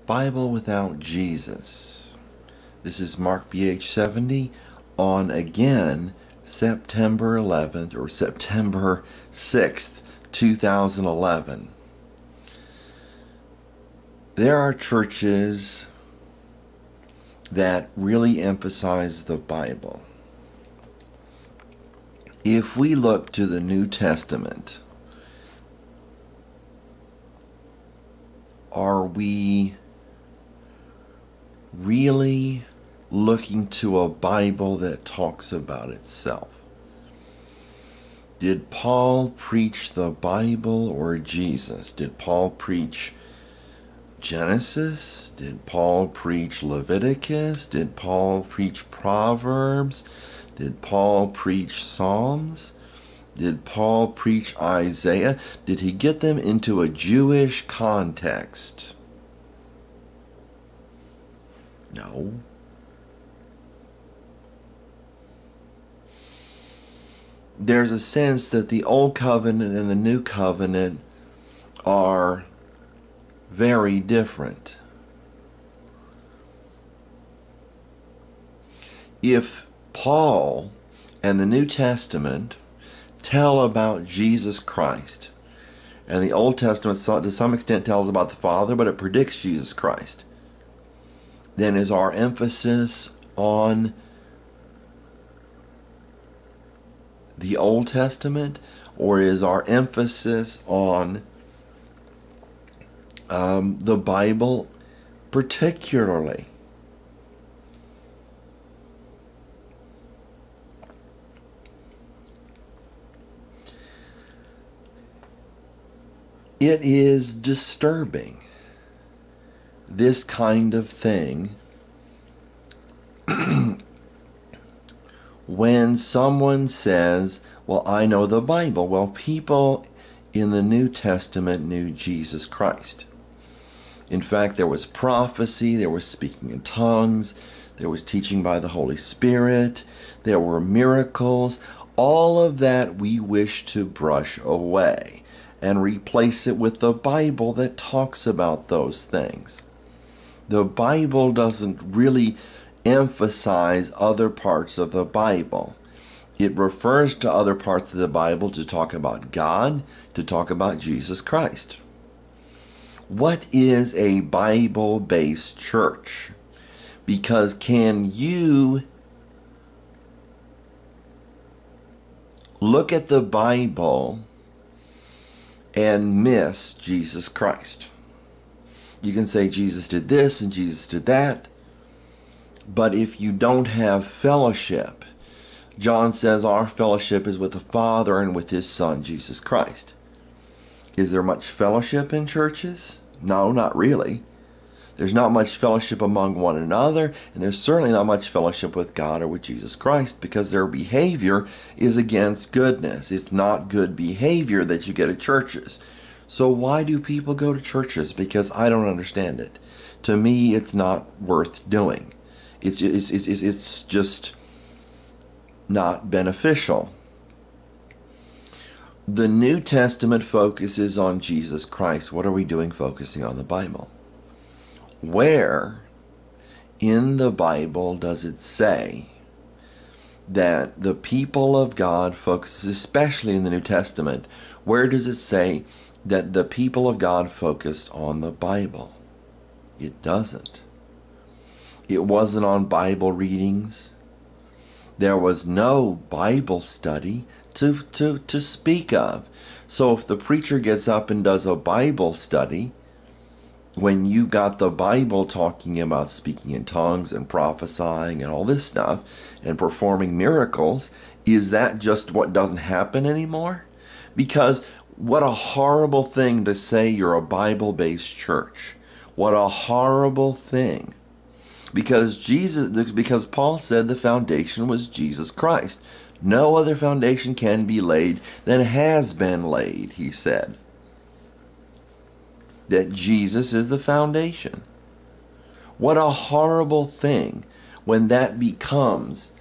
Bible without Jesus. This is Mark BH70 on again September 11th or September 6th, 2011. There are churches that really emphasize the Bible. If we look to the New Testament, are we really looking to a Bible that talks about itself? Did Paul preach the Bible or Jesus? Did Paul preach Genesis? Did Paul preach Leviticus? Did Paul preach Proverbs? Did Paul preach Psalms? Did Paul preach Isaiah? Did he get them into a Jewish context? No. There's a sense that the Old Covenant and the New Covenant are very different. If Paul and the New Testament tell about Jesus Christ, and the Old Testament to some extent tells about the Father, but it predicts Jesus Christ, then is our emphasis on the Old Testament, or is our emphasis on the Bible particularly? It is disturbing, this kind of thing, when someone says, well, I know the Bible. Well, people in the New Testament knew Jesus Christ. In fact, there was prophecy, there was speaking in tongues, there was teaching by the Holy Spirit, there were miracles. All of that we wish to brush away and replace it with the Bible that talks about those things. The Bible doesn't really emphasize other parts of the Bible. It refers to other parts of the Bible to talk about God, to talk about Jesus Christ. What is a Bible-based church? Because can you look at the Bible and miss Jesus Christ? You can say Jesus did this and Jesus did that, but if you don't have fellowship, John says our fellowship is with the Father and with His Son, Jesus Christ. Is there much fellowship in churches? No, not really. There's not much fellowship among one another, and there's certainly not much fellowship with God or with Jesus Christ, because their behavior is against goodness. It's not good behavior that you get at churches. So why do people go to churches? Because I don't understand it. To me, it's not worth doing. It's just not beneficial. The New Testament focuses on Jesus Christ. What are we doing focusing on the Bible? Where in the Bible does it say that the people of God focus, especially in the New Testament, where does it say that the people of God focused on the Bible? It doesn't. It wasn't on Bible readings. There was no Bible study to speak of. So if the preacher gets up and does a Bible study, when you got the Bible talking about speaking in tongues and prophesying and all this stuff and performing miracles, is that just what doesn't happen anymore? Because what a horrible thing to say you're a Bible-based church. What a horrible thing. Because Paul said the foundation was Jesus Christ. No other foundation can be laid than has been laid, he said. That Jesus is the foundation. What a horrible thing when that becomes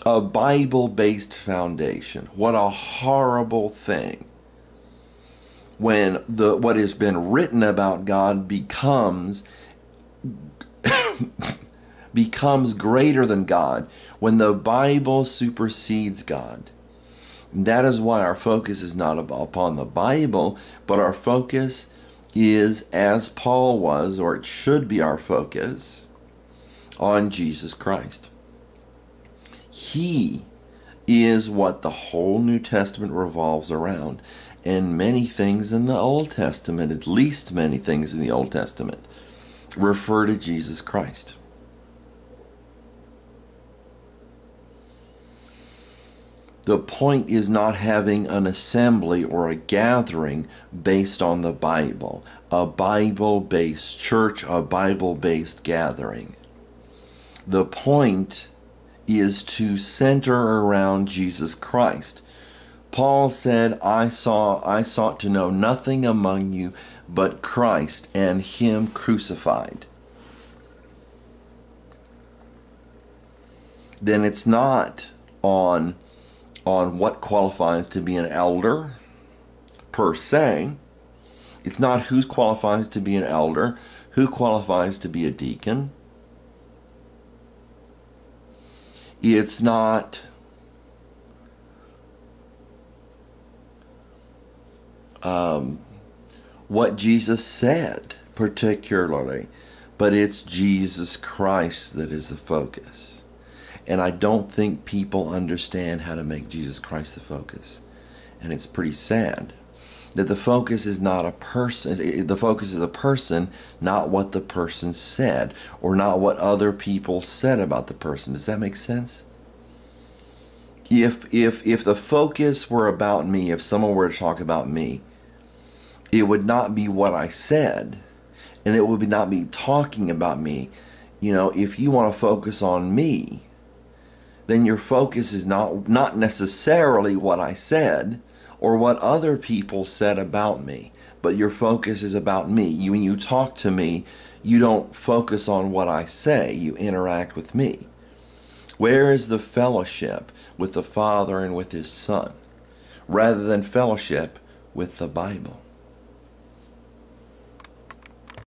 a Bible-based foundation. What a horrible thing. when what has been written about God becomes greater than God, when the Bible supersedes God. That is why our focus is not upon the Bible, but our focus is, as Paul was, or it should be our focus, on Jesus Christ. He is what the whole New Testament revolves around. And many things in the Old Testament, at least many things in the Old Testament, refer to Jesus Christ. The point is not having an assembly or a gathering based on the Bible, a Bible-based church, a Bible-based gathering. The point is to center around Jesus Christ. Paul said, I sought to know nothing among you but Christ and Him crucified. Then it's not on what qualifies to be an elder per se. It's not who qualifies to be an elder, who qualifies to be a deacon. It's not what Jesus said particularly, but it's Jesus Christ that is the focus. And I don't think people understand how to make Jesus Christ the focus. And it's pretty sad that the focus is not a person. The focus is a person, not what the person said, or not what other people said about the person. Does that make sense? If the focus were about me, if someone were to talk about me, it would not be what I said, and it would not be talking about me. You know, if you want to focus on me, then your focus is not necessarily what I said or what other people said about me, but your focus is about me. When you talk to me, you don't focus on what I say, you interact with me. Where is the fellowship with the Father and with His Son, rather than fellowship with the Bible?